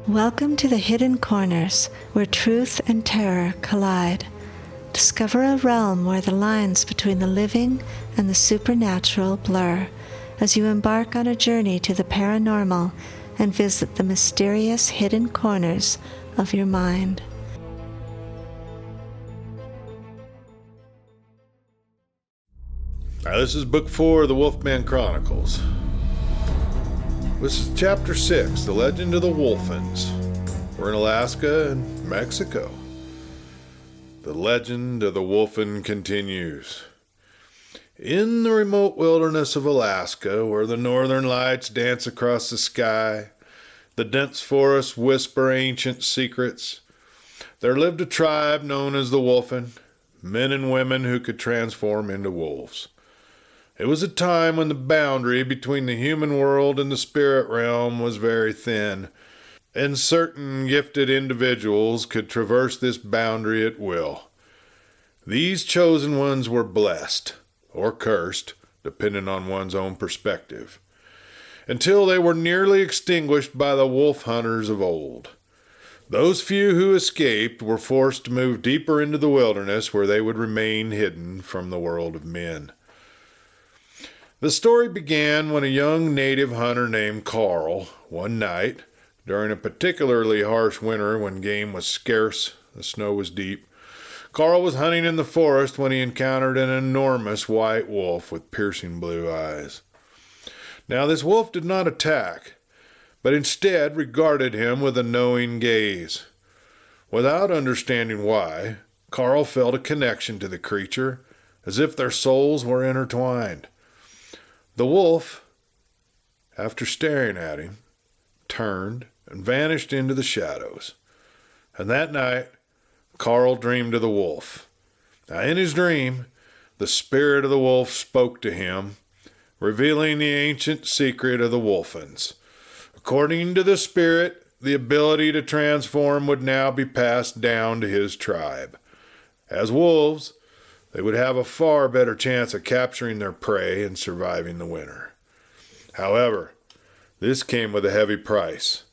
Welcome to the hidden corners where truth and terror collide. Discover a realm where the lines between the living and the supernatural blur as you embark on a journey to the paranormal and visit the mysterious hidden corners of your mind. Now, this is Book 4 of the Wolfman Chronicles. This is Chapter 6, The Legend of the Wolfens. We're in Alaska and Mexico. The legend of the Wolfen continues. In the remote wilderness of Alaska, where the northern lights dance across the sky, the dense forests whisper ancient secrets, there lived a tribe known as the Wolfen, men and women who could transform into wolves. It was a time when the boundary between the human world and the spirit realm was very thin, and certain gifted individuals could traverse this boundary at will. These chosen ones were blessed, or cursed, depending on one's own perspective, until they were nearly extinguished by the wolf hunters of old. Those few who escaped were forced to move deeper into the wilderness, where they would remain hidden from the world of men. The story began when a young native hunter named Carl, one night, during a particularly harsh winter when game was scarce, the snow was deep, Carl was hunting in the forest when he encountered an enormous white wolf with piercing blue eyes. Now, this wolf did not attack, but instead regarded him with a knowing gaze. Without understanding why, Carl felt a connection to the creature, as if their souls were intertwined. The wolf, after staring at him, turned and vanished into the shadows. And that night, Carl dreamed of the wolf. Now, in his dream, the spirit of the wolf spoke to him, revealing the ancient secret of the Wolfens. According to the spirit, the ability to transform would now be passed down to his tribe. As wolves, they would have a far better chance of capturing their prey and surviving the winter. However, this came with a heavy price.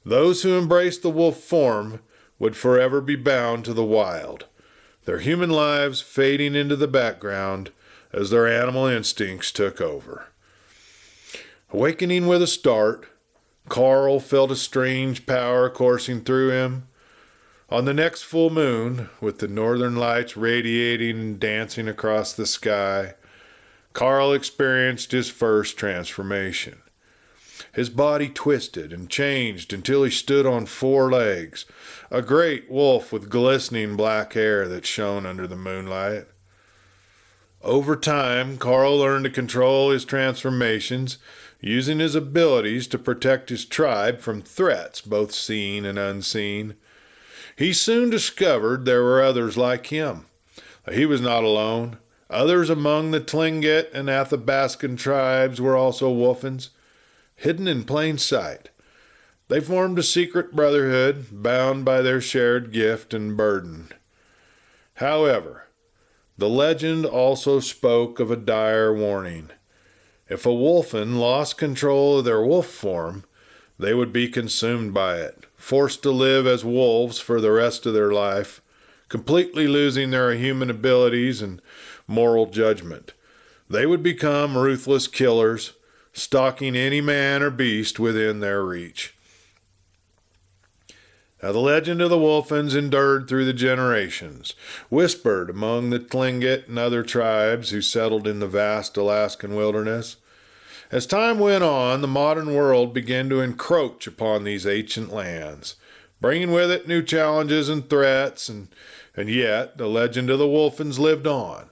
Those who embraced the wolf form would forever be bound to the wild, their human lives fading into the background as their animal instincts took over. Awakening with a start, Carl felt a strange power coursing through him. On the next full moon, with the northern lights radiating and dancing across the sky, Carl experienced his first transformation. His body twisted and changed until he stood on 4 legs, a great wolf with glistening black hair that shone under the moonlight. Over time, Carl learned to control his transformations, using his abilities to protect his tribe from threats, both seen and unseen. He soon discovered there were others like him. He was not alone. Others among the Tlingit and Athabascan tribes were also Wolfens, hidden in plain sight. They formed a secret brotherhood, bound by their shared gift and burden. However, the legend also spoke of a dire warning. If a Wolfen lost control of their wolf form, they would be consumed by it, forced to live as wolves for the rest of their life, completely losing their human abilities and moral judgment. They would become ruthless killers, stalking any man or beast within their reach. Now, the legend of the Wolfens endured through the generations, whispered among the Tlingit and other tribes who settled in the vast Alaskan wilderness. As time went on, the modern world began to encroach upon these ancient lands, bringing with it new challenges and threats, and yet the legend of the Wolfens lived on,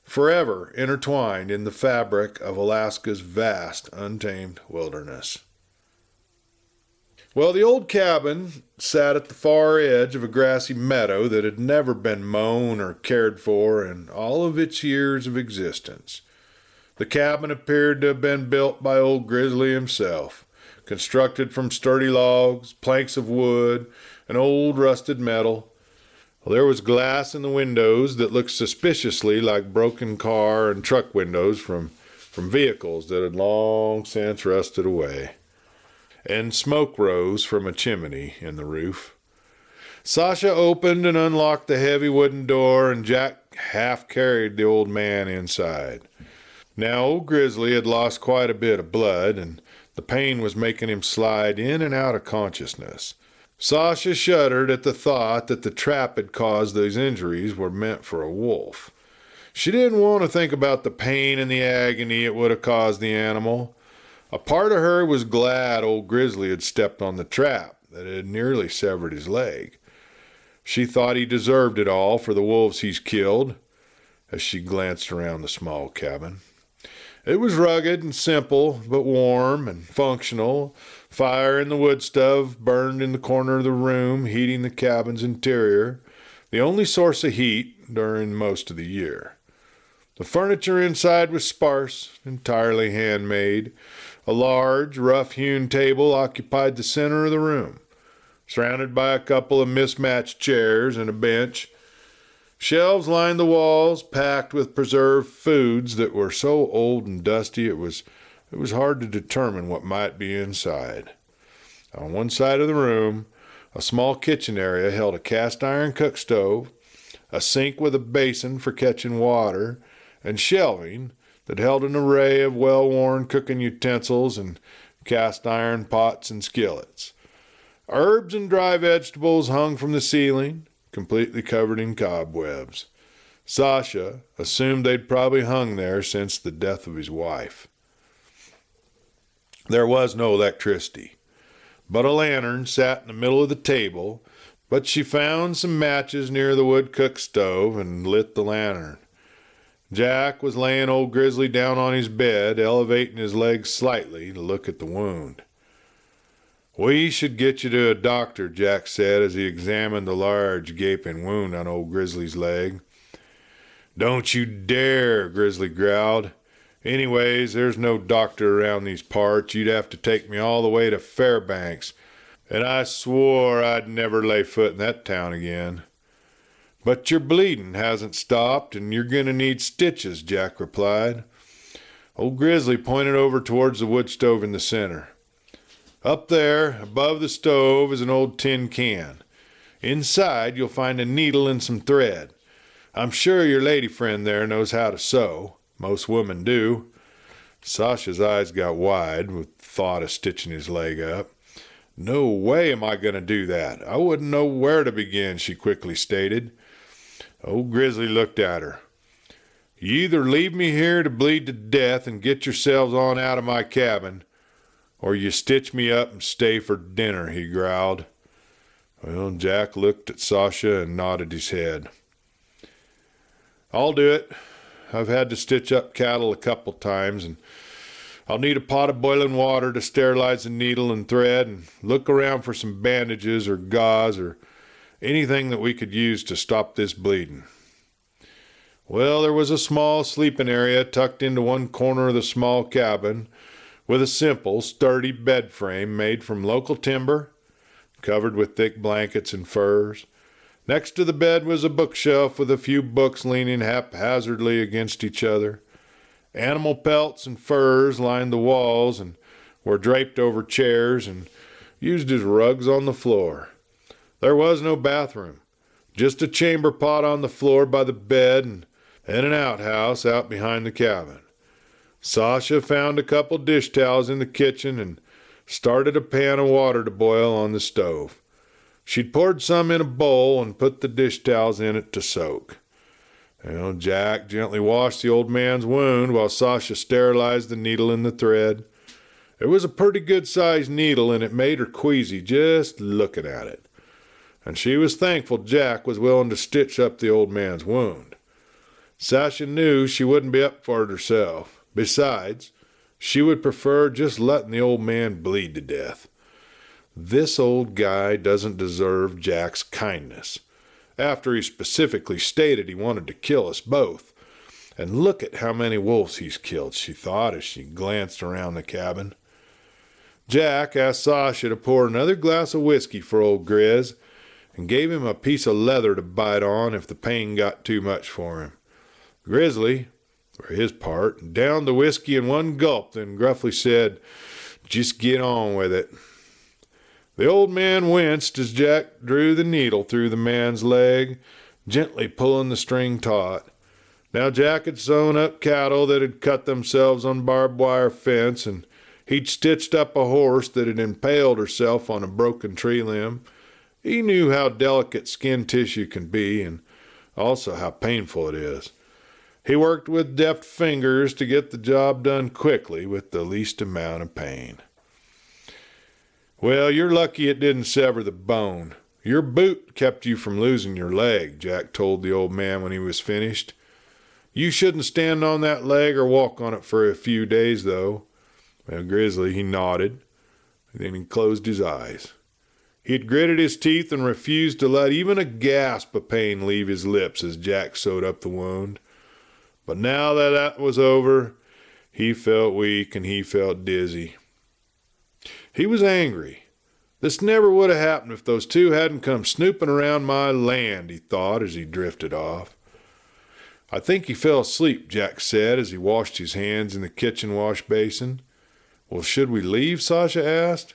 forever intertwined in the fabric of Alaska's vast, untamed wilderness. Well, the old cabin sat at the far edge of a grassy meadow that had never been mown or cared for in all of its years of existence. The cabin appeared to have been built by old Grizzly himself, constructed from sturdy logs, planks of wood, and old rusted metal. There was glass in the windows that looked suspiciously like broken car and truck windows from vehicles that had long since rusted away. and smoke rose from a chimney in the roof. Sasha opened and unlocked the heavy wooden door, and Jack half carried the old man inside. Now, old Grizzly had lost quite a bit of blood, and the pain was making him slide in and out of consciousness. Sasha shuddered at the thought that the trap had caused those injuries were meant for a wolf. She didn't want to think about the pain and the agony it would have caused the animal. A part of her was glad old Grizzly had stepped on the trap that had nearly severed his leg. She thought he deserved it all for the wolves he's killed, as she glanced around the small cabin. It was rugged and simple, but warm and functional. Fire in the wood stove burned in the corner of the room, heating the cabin's interior, the only source of heat during most of the year. The furniture inside was sparse, entirely handmade. A large, rough-hewn table occupied the center of the room, surrounded by a couple of mismatched chairs and a bench. Shelves lined the walls, packed with preserved foods that were so old and dusty it was hard to determine what might be inside. On one side of the room, a small kitchen area held a cast-iron cook stove, a sink with a basin for catching water, and shelving that held an array of well-worn cooking utensils and cast-iron pots and skillets. Herbs and dry vegetables hung from the ceiling, completely covered in cobwebs. Sasha assumed they'd probably hung there since the death of his wife. There was no electricity, but a lantern sat in the middle of the table, but she found some matches near the wood cook stove and lit the lantern. Jack was laying old Grizzly down on his bed, elevating his legs slightly to look at the wound. "We should get you to a doctor," Jack said as he examined the large, gaping wound on old Grizzly's leg. "Don't you dare," Grizzly growled. "Anyways, there's no doctor around these parts. You'd have to take me all the way to Fairbanks, and I swore I'd never lay foot in that town again." "But your bleeding hasn't stopped, and you're going to need stitches," Jack replied. Old Grizzly pointed over towards the wood stove in the center. "Up there, above the stove, is an old tin can. Inside, you'll find a needle and some thread. I'm sure your lady friend there knows how to sew. Most women do." Sasha's eyes got wide with thought of stitching his leg up. "No way am I going to do that. I wouldn't know where to begin," she quickly stated. Old Grizzly looked at her. "You either leave me here to bleed to death and get yourselves on out of my cabin, or you stitch me up and stay for dinner," he growled. Well, Jack looked at Sasha and nodded his head. "I'll do it. I've had to stitch up cattle a couple times, and I'll need a pot of boiling water to sterilize the needle and thread, and look around for some bandages or gauze or anything that we could use to stop this bleeding." Well, there was a small sleeping area tucked into one corner of the small cabin, with a simple, sturdy bed frame made from local timber, covered with thick blankets and furs. Next to the bed was a bookshelf with a few books leaning haphazardly against each other. Animal pelts and furs lined the walls and were draped over chairs and used as rugs on the floor. There was no bathroom, just a chamber pot on the floor by the bed and an outhouse out behind the cabin. Sasha found a couple dish towels in the kitchen and started a pan of water to boil on the stove. She'd poured some in a bowl and put the dish towels in it to soak. Jack gently washed the old man's wound while Sasha sterilized the needle and the thread. It was a pretty good-sized needle, and it made her queasy just looking at it. And she was thankful Jack was willing to stitch up the old man's wound. Sasha knew she wouldn't be up for it herself. Besides, she would prefer just letting the old man bleed to death. This old guy doesn't deserve Jack's kindness, after he specifically stated he wanted to kill us both. And look at how many wolves he's killed, she thought as she glanced around the cabin. Jack asked Sasha to pour another glass of whiskey for old Grizz, and gave him a piece of leather to bite on if the pain got too much for him. Grizzly, for his part, downed the whiskey in one gulp, then gruffly said, Just get on with it." The old man winced as Jack drew the needle through the man's leg, gently pulling the string taut. Now Jack had sewn up cattle that had cut themselves on barbed wire fence, and he'd stitched up a horse that had impaled herself on a broken tree limb. He knew how delicate skin tissue can be, and also how painful it is. He worked with deft fingers to get the job done quickly with the least amount of pain. "Well, you're lucky it didn't sever the bone. Your boot kept you from losing your leg," Jack told the old man when he was finished. "You shouldn't stand on that leg or walk on it for a few days, though." Well, Grizzly, he nodded, then he closed his eyes. He had gritted his teeth and refused to let even a gasp of pain leave his lips as Jack sewed up the wound. But now that was over, he felt weak and he felt dizzy. He was angry. This never would have happened if those two hadn't come snooping around my land, he thought as he drifted off. "I think he fell asleep," Jack said as he washed his hands in the kitchen wash basin. "Well, should we leave?" Sasha asked.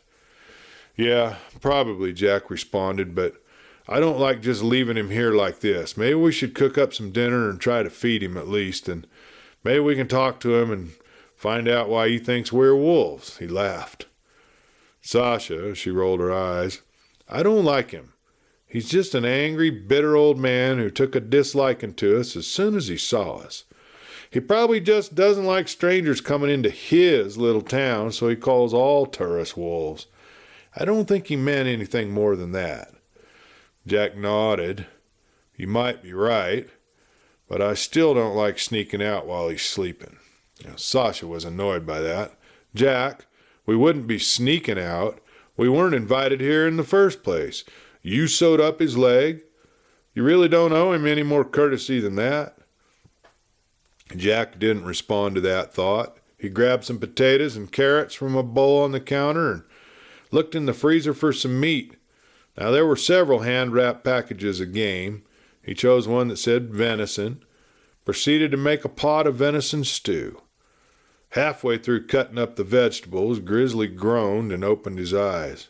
"Yeah, probably," Jack responded, "but I don't like just leaving him here like this. Maybe we should cook up some dinner and try to feed him at least, and maybe we can talk to him and find out why he thinks we're wolves." He laughed. "Sasha," she rolled her eyes, "I don't like him. He's just an angry, bitter old man who took a disliking to us as soon as he saw us. He probably just doesn't like strangers coming into his little town, so he calls all tourists wolves. I don't think he meant anything more than that." Jack nodded. "You might be right, but I still don't like sneaking out while he's sleeping." Sasha was annoyed by that. "Jack, we wouldn't be sneaking out. We weren't invited here in the first place. You sewed up his leg. You really don't owe him any more courtesy than that." Jack didn't respond to that thought. He grabbed some potatoes and carrots from a bowl on the counter and looked in the freezer for some meat. Now there were several hand-wrapped packages of game. He chose one that said venison, proceeded to make a pot of venison stew. Halfway through cutting up the vegetables, Grizzly groaned and opened his eyes.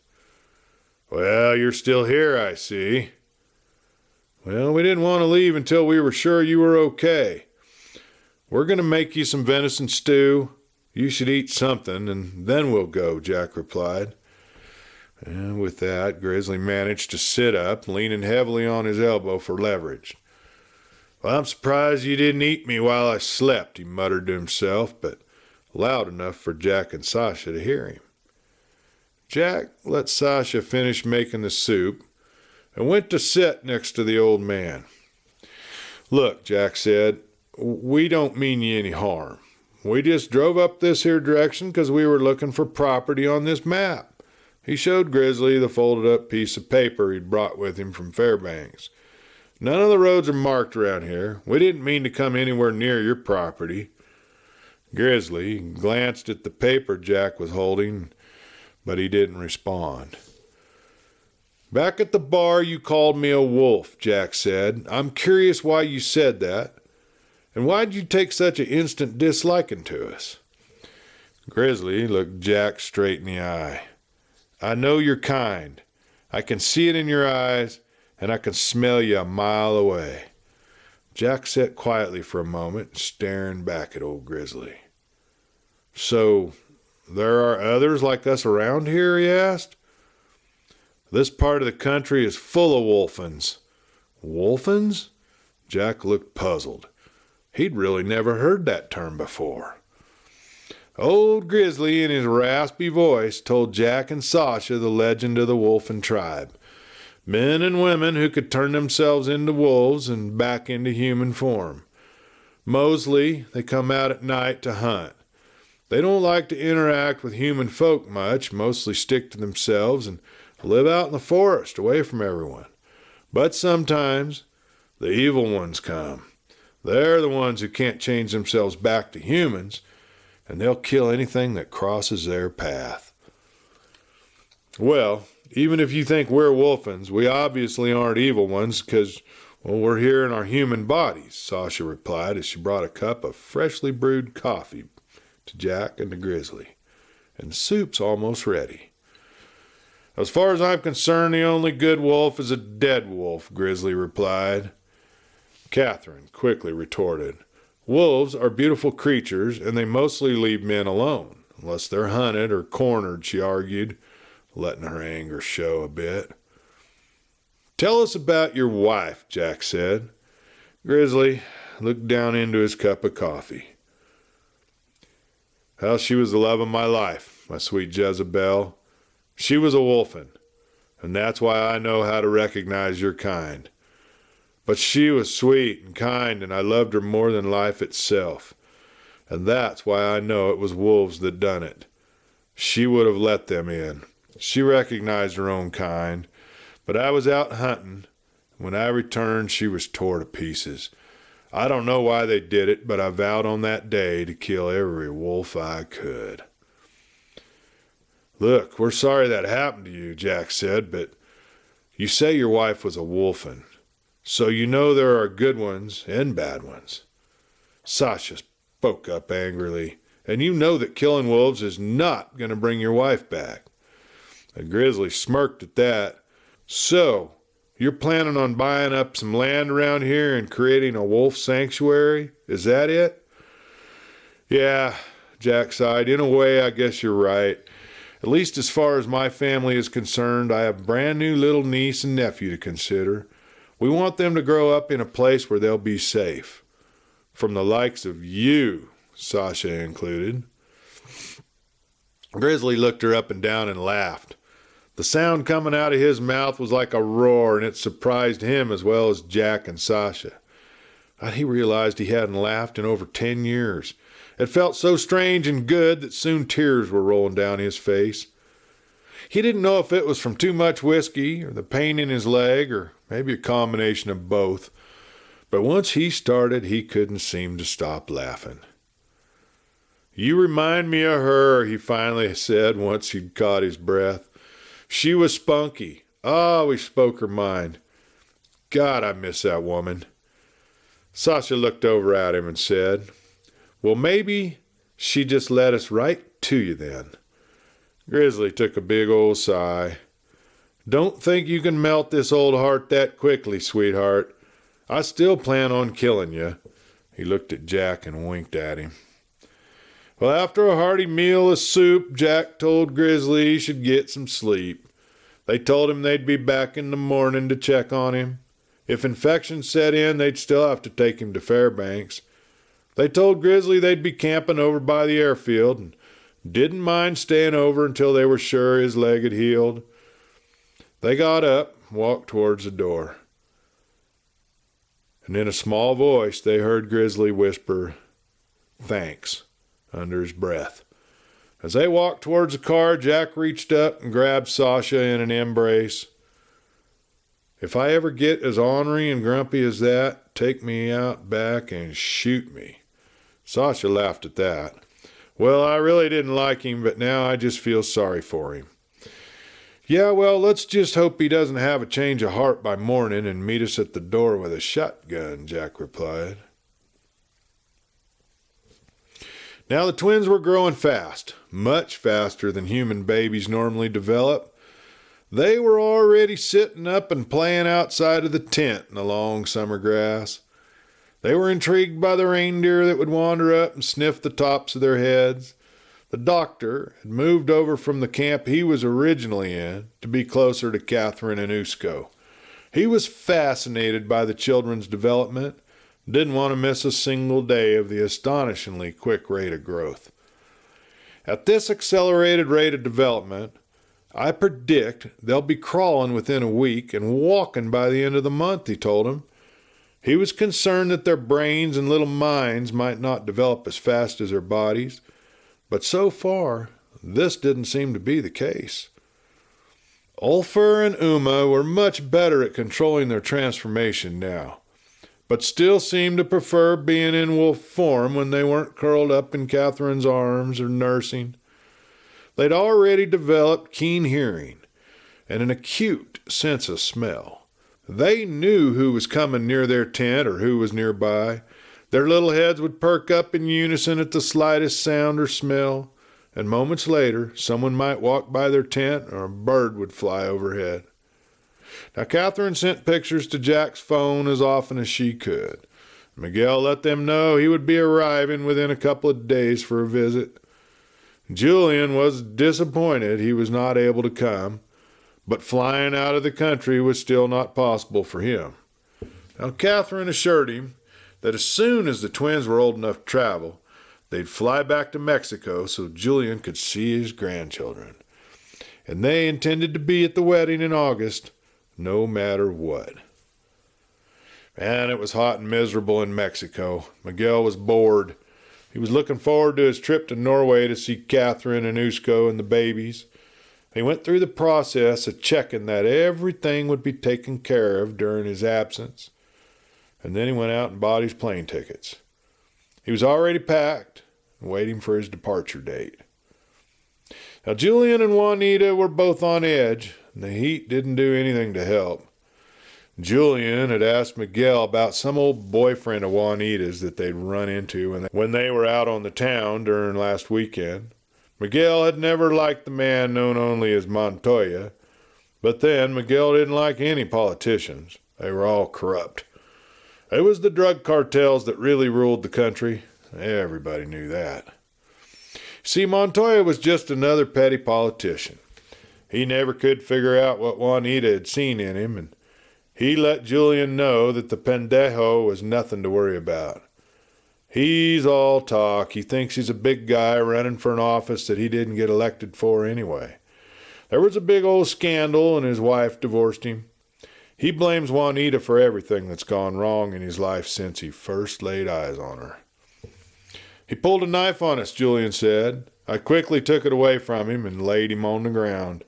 "Well, you're still here, I see." "Well, we didn't want to leave until we were sure you were okay. We're going to make you some venison stew. You should eat something, and then we'll go," Jack replied. And with that, Grizzly managed to sit up, leaning heavily on his elbow for leverage. "Well, I'm surprised you didn't eat me while I slept," he muttered to himself, but loud enough for Jack and Sasha to hear him. Jack let Sasha finish making the soup and went to sit next to the old man. "Look," Jack said, "we don't mean you any harm. We just drove up this here direction because we were looking for property on this map." He showed Grizzly the folded-up piece of paper he'd brought with him from Fairbanks. "None of the roads are marked around here. We didn't mean to come anywhere near your property." Grizzly glanced at the paper Jack was holding, but he didn't respond. "Back at the bar you called me a wolf," Jack said. "I'm curious why you said that. And why'd you take such an instant disliking to us?" Grizzly looked Jack straight in the eye. "I know you're kind. I can see it in your eyes, and I can smell you a mile away." Jack sat quietly for a moment, staring back at old Grizzly. "So, there are others like us around here?" he asked. "This part of the country is full of wolfens." "Wolfens?" Jack looked puzzled. He'd really never heard that term before. Old Grizzly, in his raspy voice, told Jack and Sasha the legend of the Wolfen tribe. Men and women who could turn themselves into wolves and back into human form. Mostly, they come out at night to hunt. They don't like to interact with human folk much, mostly stick to themselves and live out in the forest away from everyone. But sometimes, the evil ones come. They're the ones who can't change themselves back to humans, and they'll kill anything that crosses their path. "Well, even if you think we're wolfens, we obviously aren't evil ones because, well, we're here in our human bodies," Sasha replied as she brought a cup of freshly brewed coffee to Jack and to Grizzly. and the soup's almost ready." "As far as I'm concerned, the only good wolf is a dead wolf," Grizzly replied. Catherine quickly retorted, "Wolves are beautiful creatures, and they mostly leave men alone, unless they're hunted or cornered," she argued, letting her anger show a bit. "Tell us about your wife," Jack said. Grizzly looked down into his cup of coffee. "Well, she was the love of my life, my sweet Jezebel. She was a wolfen, and that's why I know how to recognize your kind. But she was sweet and kind, and I loved her more than life itself. And that's why I know it was wolves that done it. She would have let them in. She recognized her own kind. But I was out hunting. When I returned, she was tore to pieces. I don't know why they did it, but I vowed on that day to kill every wolf I could." "Look, we're sorry that happened to you," Jack said, "but you say your wife was a wolfen. So you know there are good ones and bad ones." Sasha spoke up angrily. "And you know that killing wolves is not going to bring your wife back." The grizzly smirked at that. "So, you're planning on buying up some land around here and creating a wolf sanctuary? Is that it?" "Yeah," Jack sighed. "In a way, I guess you're right. At least as far as my family is concerned, I have a brand new little niece and nephew to consider. We want them to grow up in a place where they'll be safe. From the likes of you," Sasha included. Grizzly looked her up and down and laughed. The sound coming out of his mouth was like a roar, and it surprised him as well as Jack and Sasha. He realized he hadn't laughed in over 10 years. It felt so strange and good that soon tears were rolling down his face. He didn't know if it was from too much whiskey or the pain in his leg or maybe a combination of both. But once he started, he couldn't seem to stop laughing. "You remind me of her," he finally said once he'd caught his breath. "She was spunky. Always spoke her mind. God, I miss that woman." Sasha looked over at him and said, "Well, maybe she just led us right to you then." Grizzly took a big old sigh. "Don't think you can melt this old heart that quickly, sweetheart. I still plan on killing you." He looked at Jack and winked at him. Well, after a hearty meal of soup, Jack told Grizzly he should get some sleep. They told him they'd be back in the morning to check on him. If infection set in, they'd still have to take him to Fairbanks. They told Grizzly they'd be camping over by the airfield and didn't mind staying over until they were sure his leg had healed. They got up and walked towards the door. And in a small voice, they heard Grizzly whisper, "Thanks," under his breath. As they walked towards the car, Jack reached up and grabbed Sasha in an embrace. "If I ever get as ornery and grumpy as that, take me out back and shoot me." Sasha laughed at that. "Well, I really didn't like him, but now I just feel sorry for him." "Yeah, well, let's just hope he doesn't have a change of heart by morning and meet us at the door with a shotgun," Jack replied. Now the twins were growing fast, much faster than human babies normally develop. They were already sitting up and playing outside of the tent in the long summer grass. They were intrigued by the reindeer that would wander up and sniff the tops of their heads. The doctor had moved over from the camp he was originally in to be closer to Catherine and Usko. He was fascinated by the children's development, didn't want to miss a single day of the astonishingly quick rate of growth. At this accelerated rate of development, I predict they'll be crawling within a week and walking by the end of the month, he told him. He was concerned that their brains and little minds might not develop as fast as their bodies, but so far, this didn't seem to be the case. Ulfer and Uma were much better at controlling their transformation now, but still seemed to prefer being in wolf form when they weren't curled up in Catherine's arms or nursing. They'd already developed keen hearing and an acute sense of smell. They knew who was coming near their tent or who was nearby. Their little heads would perk up in unison at the slightest sound or smell, and moments later someone might walk by their tent or a bird would fly overhead. Now, Catherine sent pictures to Jack's phone as often as she could. Miguel let them know he would be arriving within a couple of days for a visit. Julian was disappointed he was not able to come, but flying out of the country was still not possible for him. Now, Catherine assured him that as soon as the twins were old enough to travel, they'd fly back to Mexico so Julian could see his grandchildren. And they intended to be at the wedding in August, no matter what. Man, it was hot and miserable in Mexico. Miguel was bored. He was looking forward to his trip to Norway to see Catherine and Usko and the babies. He went through the process of checking that everything would be taken care of during his absence. And then he went out and bought his plane tickets. He was already packed and waiting for his departure date. Now, Julian and Juanita were both on edge, and the heat didn't do anything to help. Julian had asked Miguel about some old boyfriend of Juanita's that they'd run into when they were out on the town during last weekend. Miguel had never liked the man known only as Montoya, but then Miguel didn't like any politicians. They were all corrupt. It was the drug cartels that really ruled the country. Everybody knew that. See, Montoya was just another petty politician. He never could figure out what Juanita had seen in him, and he let Julian know that the pendejo was nothing to worry about. He's all talk. He thinks he's a big guy running for an office that he didn't get elected for anyway. There was a big old scandal and his wife divorced him. He blames Juanita for everything that's gone wrong in his life since he first laid eyes on her. He pulled a knife on us, Julian said. I quickly took it away from him and laid him on the ground.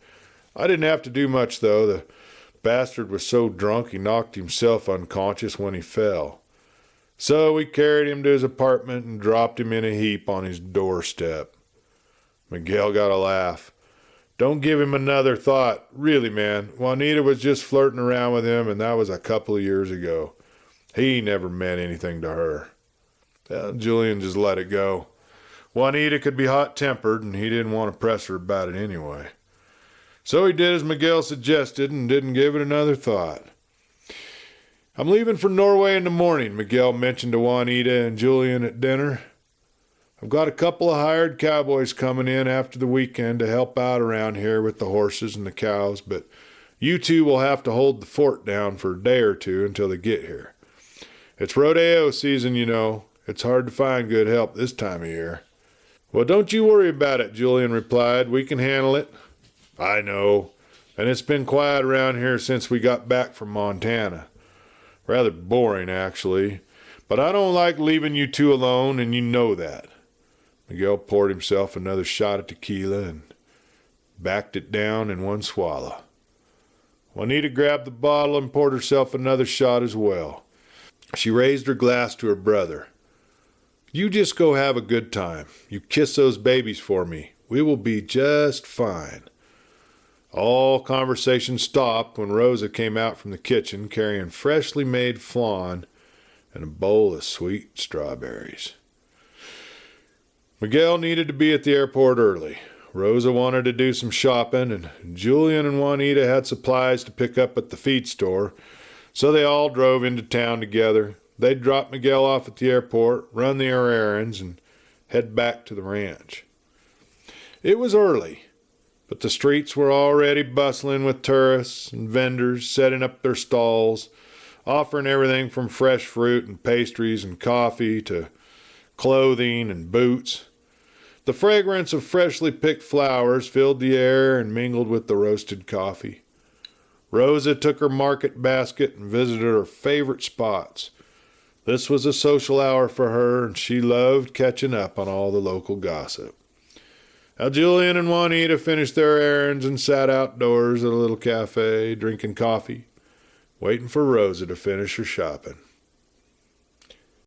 I didn't have to do much, though. The bastard was so drunk he knocked himself unconscious when he fell. So we carried him to his apartment and dropped him in a heap on his doorstep. Miguel got a laugh. Don't give him another thought. Really, man, Juanita was just flirting around with him, and that was a couple of years ago. He never meant anything to her. Julian just let it go. Juanita could be hot-tempered, and he didn't want to press her about it anyway. So he did as Miguel suggested and didn't give it another thought. I'm leaving for Norway in the morning, Miguel mentioned to Juanita and Julian at dinner. I've got a couple of hired cowboys coming in after the weekend to help out around here with the horses and the cows, but you two will have to hold the fort down for a day or two until they get here. It's rodeo season, you know. It's hard to find good help this time of year. Well, don't you worry about it, Julian replied. We can handle it. I know, and it's been quiet around here since we got back from Montana. Rather boring, actually, but I don't like leaving you two alone, and you know that. Miguel poured himself another shot of tequila and backed it down in one swallow. Juanita grabbed the bottle and poured herself another shot as well. She raised her glass to her brother. You just go have a good time. You kiss those babies for me. We will be just fine. All conversation stopped when Rosa came out from the kitchen carrying freshly made flan and a bowl of sweet strawberries. Miguel needed to be at the airport early. Rosa wanted to do some shopping, and Julian and Juanita had supplies to pick up at the feed store, so they all drove into town together. They'd drop Miguel off at the airport, run their errands, and head back to the ranch. It was early, but the streets were already bustling with tourists and vendors setting up their stalls, offering everything from fresh fruit and pastries and coffee to clothing and boots. The fragrance of freshly picked flowers filled the air and mingled with the roasted coffee. Rosa took her market basket and visited her favorite spots. This was a social hour for her, and she loved catching up on all the local gossip. Now, Julian and Juanita finished their errands and sat outdoors at a little cafe, drinking coffee, waiting for Rosa to finish her shopping.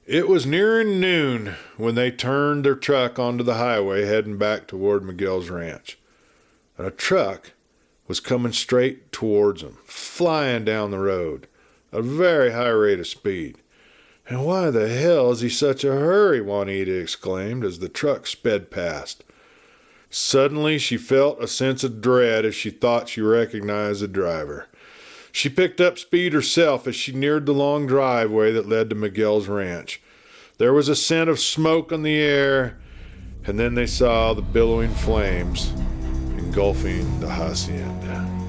It was nearing noon when they turned their truck onto the highway heading back toward Miguel's ranch. And a truck was coming straight towards them, flying down the road at a very high rate of speed. And why the hell is he such a hurry? Juanita exclaimed as the truck sped past. Suddenly, she felt a sense of dread as she thought she recognized the driver. She picked up speed herself as she neared the long driveway that led to Miguel's ranch. There was a scent of smoke on the air, and then they saw the billowing flames engulfing the hacienda.